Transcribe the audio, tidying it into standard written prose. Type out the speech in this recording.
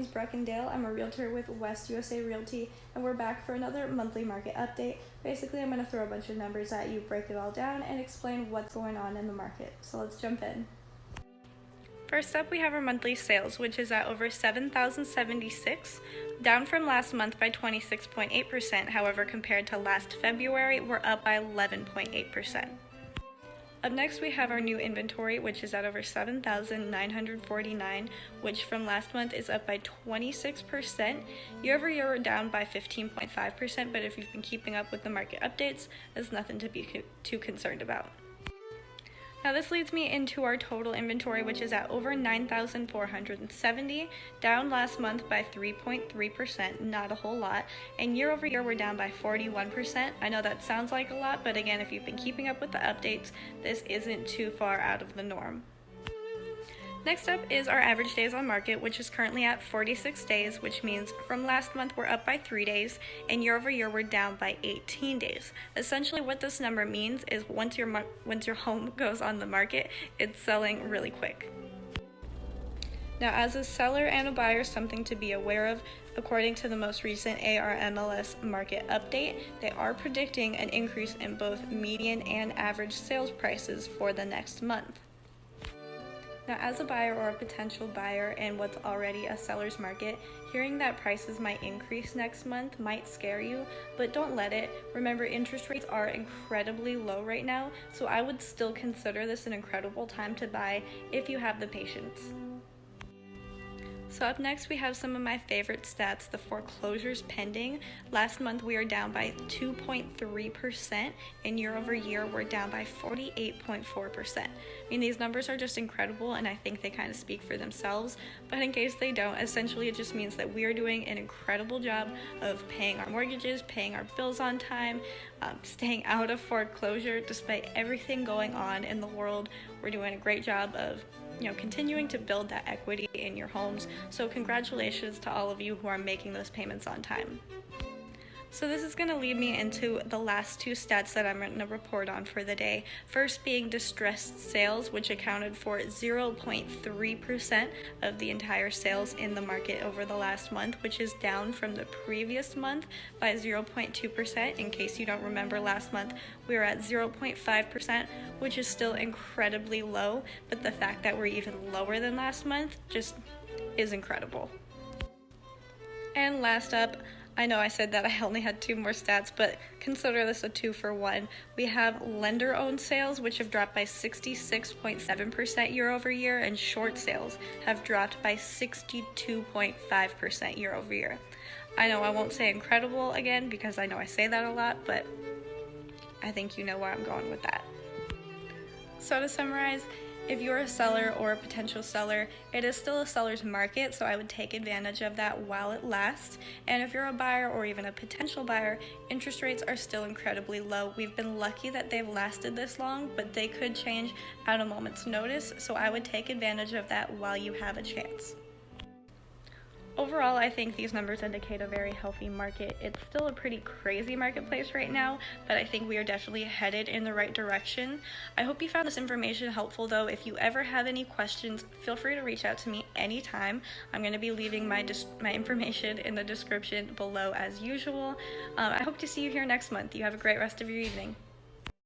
name's Breckendale. I'm a realtor with West USA Realty, and we're back for another monthly market update. Basically, I'm going to throw a bunch of numbers at you, break it all down, and explain what's going on in the market. So let's jump in. First up, we have our monthly sales, which is at over 7,076, down from last month by 26.8%. However, compared to last February, we're up by 11.8%. Up next, we have our new inventory, which is at over 7,949, which from last month is up by 26%. Year over year, we're down by 15.5%, but if you've been keeping up with the market updates, there's nothing to be too concerned about. Now this leads me into our total inventory, which is at over 9,470, down last month by 3.3%, not a whole lot, and year over year we're down by 41%. I know that sounds like a lot, but again, if you've been keeping up with the updates, this isn't too far out of the norm. Next up is our average days on market, which is currently at 46 days, which means from last month we're up by 3 days, and year over year we're down by 18 days. Essentially what this number means is once your home goes on the market, it's selling really quick. Now as a seller and a buyer, something to be aware of, according to the most recent ARMLS market update, they are predicting an increase in both median and average sales prices for the next month. Now, as a buyer or a potential buyer in what's already a seller's market, hearing that prices might increase next month might scare you, but don't let it. Remember, interest rates are incredibly low right now, so I would still consider this an incredible time to buy if you have the patience. So up next, we have some of my favorite stats, the foreclosures pending. Last month, we are down by 2.3%, and year over year, we're down by 48.4%. I mean, these numbers are just incredible, and I think they kind of speak for themselves, but in case they don't, essentially it just means that we are doing an incredible job of paying our mortgages, paying our bills on time, staying out of foreclosure. Despite everything going on in the world, we're doing a great job of continuing to build that equity in your homes. So congratulations to all of you who are making those payments on time. So this is going to lead me into the last two stats that I'm going to report on for the day. First being distressed sales, which accounted for 0.3% of the entire sales in the market over the last month, which is down from the previous month by 0.2%. In case you don't remember, last month we were at 0.5%, which is still incredibly low, but the fact that we're even lower than last month just is incredible. And last up, I know I said that I only had two more stats, but consider this a 2-for-1. We have lender-owned sales, which have dropped by 66.7% year over year, and short sales have dropped by 62.5% year over year. I know I won't say incredible again because I know I say that a lot, but I think you know where I'm going with that. So to summarize, if you're a seller or a potential seller, it is still a seller's market, so I would take advantage of that while it lasts. And if you're a buyer or even a potential buyer, interest rates are still incredibly low. We've been lucky that they've lasted this long, but they could change at a moment's notice, so I would take advantage of that while you have a chance. Overall, I think these numbers indicate a very healthy market. It's still a pretty crazy marketplace right now, but I think we are definitely headed in the right direction. I hope you found this information helpful, though. If you ever have any questions, feel free to reach out to me anytime. I'm going to be leaving my information in the description below as usual. I hope to see you here next month. You have a great rest of your evening.